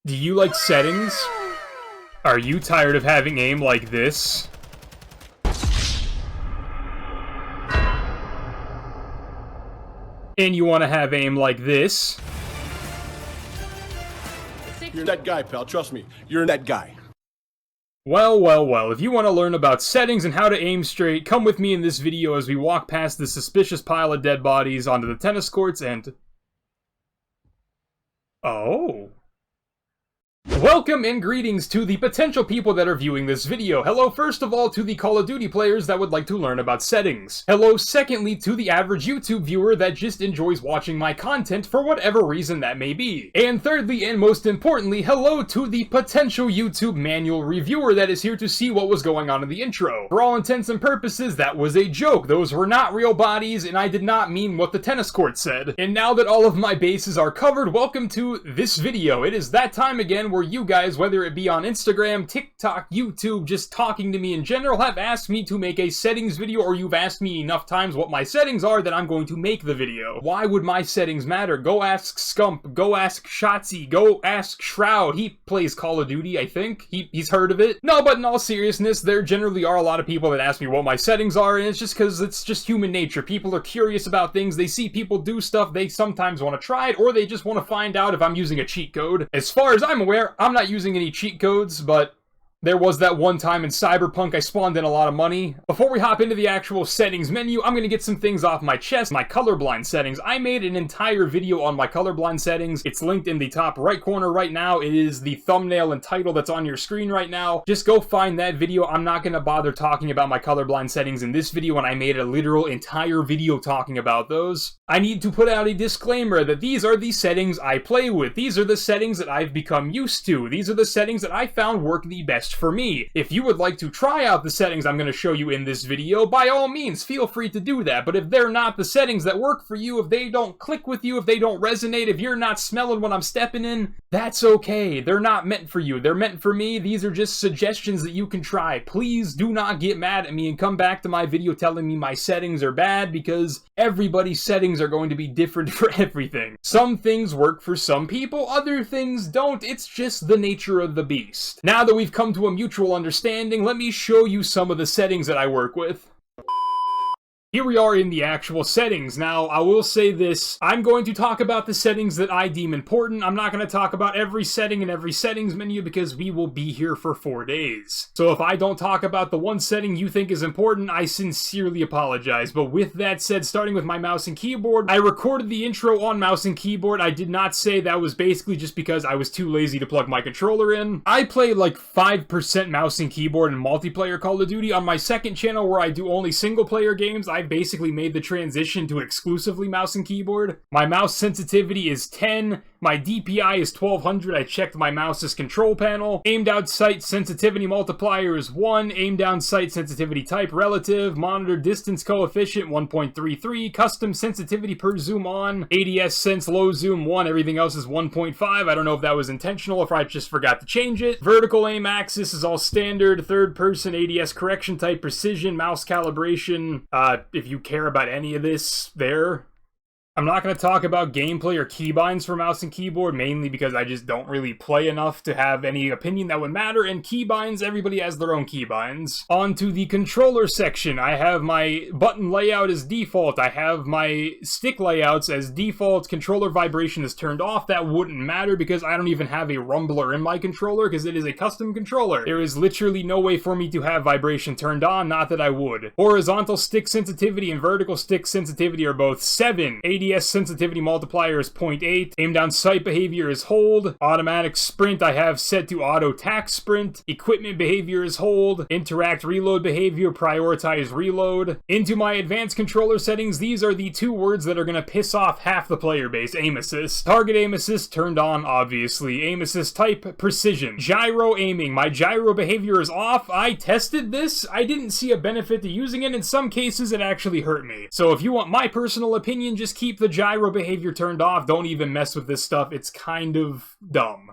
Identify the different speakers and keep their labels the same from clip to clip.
Speaker 1: Do you like settings? Are you tired of having aim like this? And you want to have aim like this?
Speaker 2: You're that guy, pal. Trust me. You're that guy.
Speaker 1: Well, if you want to learn about settings and how to aim straight, come with me in this video as we walk past this suspicious pile of dead bodies onto the tennis courts and... Oh... Welcome and greetings to the potential people that are viewing this video. Hello, first of all, to the Call of Duty players that would like to learn about settings. Hello, secondly, to the average YouTube viewer that just enjoys watching my content for whatever reason that may be. And thirdly, and most importantly, hello to the potential YouTube manual reviewer that is here to see what was going on in the intro. For all intents and purposes, that was a joke. Those were not real bodies, and I did not mean what the tennis court said. And now that all of my bases are covered, welcome to this video. It is that time again where you guys, whether it be on Instagram, TikTok, YouTube, just talking to me in general, have asked me to make a settings video, or you've asked me enough times what my settings are that I'm going to make the video. Why would my settings matter? Go ask Scump, go ask Shotzi, go ask Shroud. He plays Call of Duty, I think. He's heard of it. No, but in all seriousness, there generally are a lot of people that ask me what my settings are, and it's just because it's just human nature. People are curious about things, they see people do stuff, they sometimes want to try it, or they just want to find out if I'm using a cheat code. As far as I'm aware, I'm not using any cheat codes, but there was that one time in Cyberpunk I spawned in a lot of money. Before we hop into the actual settings menu, I'm gonna get some things off my chest, my colorblind settings. I made an entire video on my colorblind settings. It's linked in the top right corner right now. It is the thumbnail and title that's on your screen right now. Just go find that video. I'm not gonna bother talking about my colorblind settings in this video when I made a literal entire video talking about those. I need to put out a disclaimer that these are the settings I play with. These are the settings that I've become used to. These are the settings that I found work the best for me. If you would like to try out the settings I'm going to show you in this video, by all means, feel free to do that. But if they're not the settings that work for you, if they don't click with you, if they don't resonate, if you're not smelling what I'm stepping in, that's okay. They're not meant for you. They're meant for me. These are just suggestions that you can try. Please do not get mad at me and come back to my video telling me my settings are bad, because everybody's settings are going to be different for everything. Some things work for some people, other things don't. It's just the nature of the beast. Now that we've come to a mutual understanding, let me show you some of the settings that I work with. Here we are in the actual settings. Now, I will say this, I'm going to talk about the settings that I deem important. I'm not going to talk about every setting in every settings menu because we will be here for 4 days. So if I don't talk about the one setting you think is important, I sincerely apologize. But with that said, starting with my mouse and keyboard, I recorded the intro on mouse and keyboard. I did not say that was basically just because I was too lazy to plug my controller in. I play like 5% mouse and keyboard in multiplayer Call of Duty. On my second channel where I do only single player games, I basically made the transition to exclusively mouse and keyboard. My mouse sensitivity is 10, my DPI is 1200, I checked my mouse's control panel. Aimed out sight sensitivity multiplier is 1, aimed down sight sensitivity type relative, monitor distance coefficient 1.33, custom sensitivity per zoom on, ADS sense low zoom 1, everything else is 1.5, I don't know if that was intentional or if I just forgot to change it. Vertical aim axis is all standard, third person ADS correction type precision, mouse calibration, if you care about any of this there. I'm not going to talk about gameplay or keybinds for mouse and keyboard, mainly because I just don't really play enough to have any opinion that would matter, and keybinds, everybody has their own keybinds. On to the controller section, I have my button layout as default, I have my stick layouts as default, controller vibration is turned off. That wouldn't matter because I don't even have a rumbler in my controller because it is a custom controller. There is literally no way for me to have vibration turned on, not that I would. Horizontal stick sensitivity and vertical stick sensitivity are both 7. ADS sensitivity multiplier is 0.8. Aim down sight behavior is hold. Automatic sprint I have set to auto tac sprint. Equipment behavior is hold. Interact reload behavior, prioritize reload. Into my advanced controller settings, these are the 2 words that are going to piss off half the player base. Aim assist. Target aim assist turned on, obviously. Aim assist type precision. Gyro aiming. My gyro behavior is off. I tested this. I didn't see a benefit to using it. In some cases, it actually hurt me. So if you want my personal opinion, just keep the gyro behavior turned off. Don't even mess with this stuff. It's kind of dumb.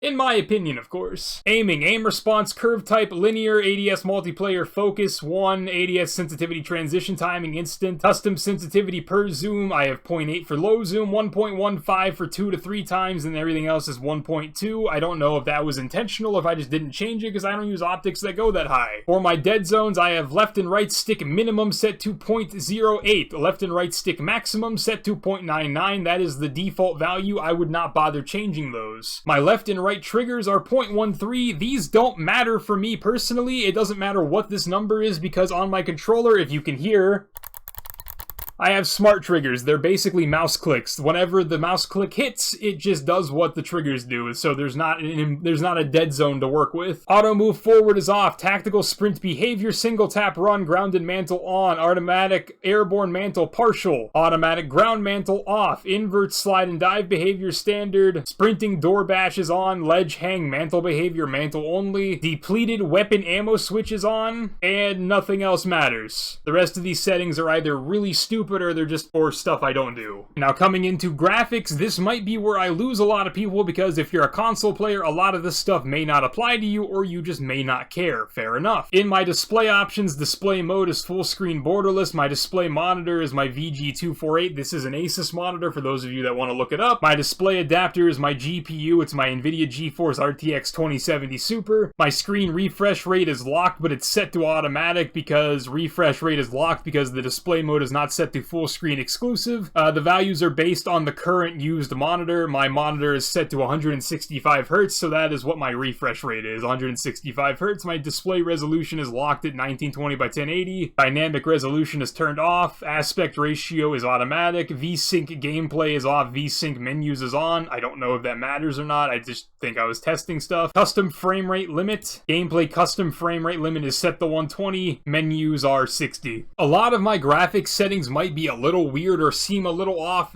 Speaker 1: In my opinion, of course. Aiming, aim response, curve type, linear, ADS multiplayer, focus, 1, ADS sensitivity, transition timing, instant, custom sensitivity per zoom, I have 0.8 for low zoom, 1.15 for 2 to 3 times, and everything else is 1.2. I don't know if that was intentional, if I just didn't change it, because I don't use optics that go that high. For my dead zones, I have left and right stick minimum set to 0.08, left and right stick maximum set to 0.99, that is the default value, I would not bother changing those. My left and right triggers are 0.13, these don't matter for me personally, it doesn't matter what this number is, because on my controller, if you can hear, I have smart triggers. They're basically mouse clicks. Whenever the mouse click hits, it just does what the triggers do, so there's not a dead zone to work with. Auto move forward is off. Tactical sprint behavior, single tap run, grounded mantle on. Automatic airborne mantle partial. Automatic ground mantle off. Invert slide and dive behavior standard. Sprinting door bash is on. Ledge hang mantle behavior mantle only. Depleted weapon ammo switch is on. And nothing else matters. The rest of these settings are either really stupid or they're just for stuff I don't do. Now coming into graphics, this might be where I lose a lot of people because if you're a console player, a lot of this stuff may not apply to you or you just may not care. Fair enough. In my display options, display mode is full screen borderless. My display monitor is my VG248. This is an Asus monitor for those of you that want to look it up. My display adapter is my GPU. It's my NVIDIA GeForce RTX 2070 Super. My screen refresh rate is locked, but it's set to automatic because refresh rate is locked because the display mode is not set to full screen exclusive. The values are based on the current used monitor. My monitor is set to 165 Hz, so that is what my refresh rate is, 165 Hz. My display resolution is locked at 1920 by 1080. Dynamic resolution is turned off. Aspect ratio is automatic. VSync gameplay is off. VSync menus is on. I don't know if that matters or not. I just think I was testing stuff. Custom frame rate limit. Gameplay custom frame rate limit is set to 120. Menus are 60. A lot of my graphics settings might be a little weird or seem a little off.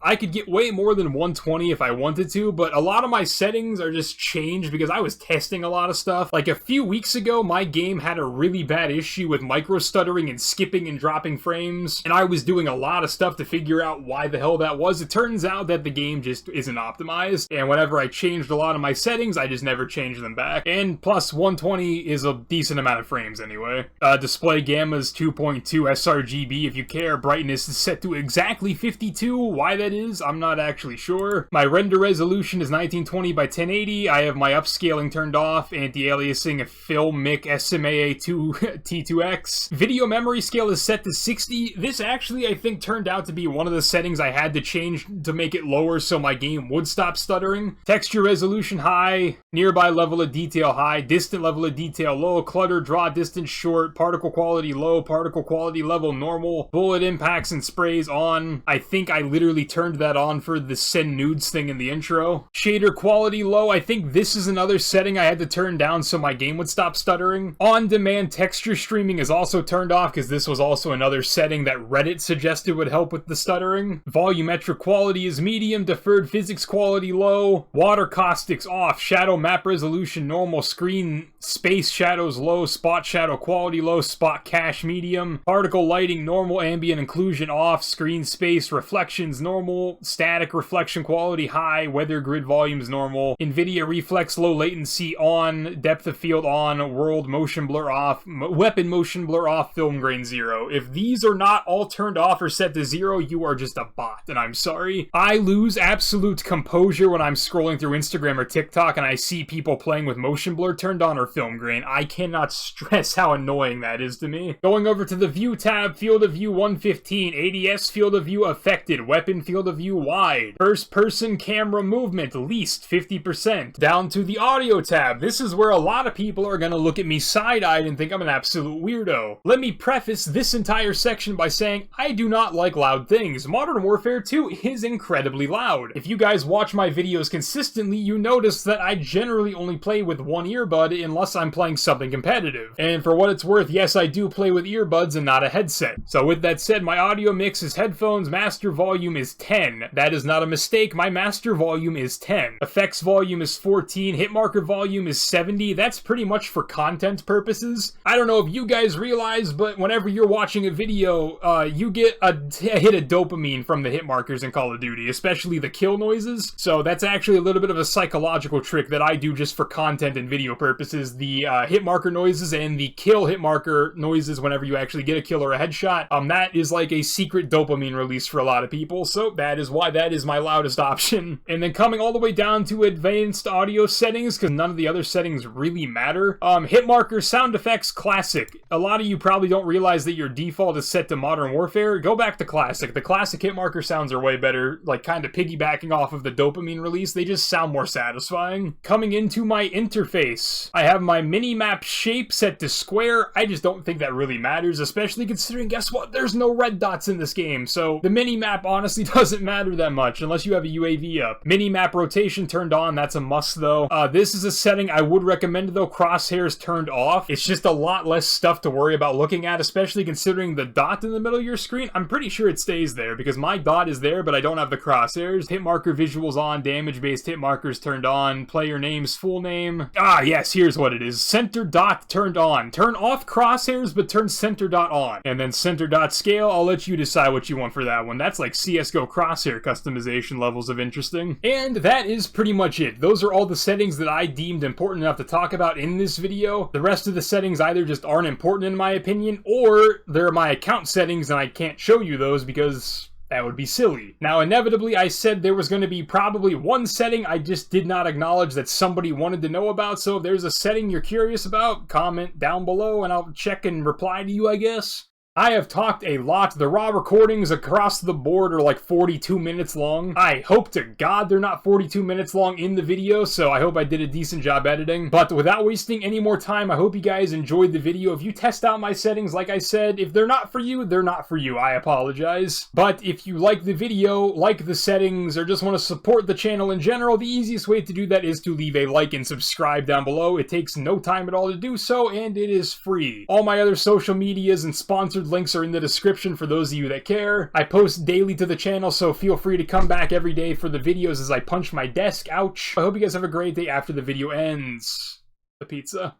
Speaker 1: I could get way more than 120 if I wanted to, but a lot of my settings are just changed because I was testing a lot of stuff. Like a few weeks ago, my game had a really bad issue with micro stuttering and skipping and dropping frames, and I was doing a lot of stuff to figure out why the hell that was. It turns out that the game just isn't optimized, and whenever I changed a lot of my settings, I just never changed them back. And plus, 120 is a decent amount of frames anyway. Display gamma is 2.2 sRGB if you care. Brightness is set to exactly 52. Why that is, I'm not actually sure. My render resolution is 1920 by 1080. I have my upscaling turned off. Anti-aliasing Filmic SMAA2 T2X. Video memory scale is set to 60. This actually, I think, turned out to be one of the settings I had to change to make it lower so my game would stop stuttering. Texture resolution high. Nearby level of detail high. Distant level of detail low. Clutter draw distance short. Particle quality low. Particle quality level normal. Bullet impacts and sprays on. I think I literally turned that on for the send nudes thing in the intro. Shader quality low. I think this is another setting I had to turn down so my game would stop stuttering. On-demand texture streaming is also turned off because this was also another setting that Reddit suggested would help with the stuttering. Volumetric quality is medium. Deferred physics quality low. Water caustics off. Shadow map resolution normal. Screen space shadows low. Spot shadow quality low. Spot cache medium. Particle lighting normal. Ambient inclusion off. Screen space reflections normal. Static reflection quality high. Weather grid volumes normal. NVIDIA reflex low latency on. Depth of field on. World motion blur off. Weapon motion blur off. Film grain 0. If these are not all turned off or set to 0, you are just a bot, and I'm sorry. I lose absolute composure when I'm scrolling through Instagram or TikTok and I see people playing with motion blur turned on or film grain. I cannot stress how annoying that is to me. Going over to the view tab, field of view 115, ADS field of view affected, weapon field of view wide, first person camera movement least 50%. Down to the audio tab, this is where a lot of people are gonna look at me side-eyed and think I'm an absolute weirdo. Let me preface this entire section by saying I do not like loud things. Modern Warfare 2 is incredibly loud. If you guys watch my videos consistently, you notice that I generally only play with one earbud unless I'm playing something competitive. And for what it's worth, yes, I do play with earbuds and not a headset. So with that said, my audio mix is headphones, master volume is 10. That is not a mistake, my master volume is 10. Effects volume is 14, hit marker volume is 70. That's pretty much for content purposes. I don't know if you guys realize, but whenever you're watching a video, you get a hit of dopamine from the hit markers in Call of Duty, especially the kill noises. So that's actually a little bit of a psychological trick that I do just for content and video purposes. The hit marker noises and the kill hit marker noises whenever you actually get a kill or a headshot, that is like a secret dopamine release for a lot of people, so that is why that is my loudest option. And then coming all the way down to advanced audio settings, because none of the other settings really matter. Hit marker, sound effects, classic. A lot of you probably don't realize that your default is set to Modern Warfare. Go back to classic. The classic hit marker sounds are way better, like kind of piggybacking off of the dopamine release. They just sound more satisfying. Coming into my interface, I have my mini-map shape set to square. I just don't think that really matters, especially considering, guess what? There's no red dots in this game, so the mini-map honestly doesn't matter that much unless you have a UAV up. Mini-map rotation turned on, that's a must though. This is a setting I would recommend though, crosshairs turned off. It's just a lot less stuff to worry about looking at, especially considering the dot in the middle of your screen. I'm pretty sure it stays there because my dot is there, but I don't have the crosshairs. Hit marker visuals on, damage-based hit markers turned on, player name's full name. Ah, yes, here's what it is. Center dot turned on. Turn off crosshairs, but turn center dot on. And then center dot scale, I'll let you decide what you want for that one. That's like CSGO crosshair customization levels of interesting. And that is pretty much it. Those are all the settings that I deemed important enough to talk about in this video. The rest of the settings either just aren't important in my opinion, or they're my account settings and I can't show you those because that would be silly. Now, inevitably, I said there was going to be probably one setting I just did not acknowledge that somebody wanted to know about, so if there's a setting you're curious about, comment down below and I'll check and reply to you, I guess. I have talked a lot. The raw recordings across the board are like 42 minutes long. I hope to God they're not 42 minutes long in the video, so I hope I did a decent job editing. But without wasting any more time, I hope you guys enjoyed the video. If you test out my settings, like I said, if they're not for you, they're not for you. I apologize. But if you like the video, like the settings, or just want to support the channel in general, the easiest way to do that is to leave a like and subscribe down below. It takes no time at all to do so, and it is free. All my other social medias and sponsored links are in the description for those of you that care. I post daily to the channel, so feel free to come back every day for the videos as I punch my desk. Ouch. I hope you guys have a great day after the video ends. The pizza.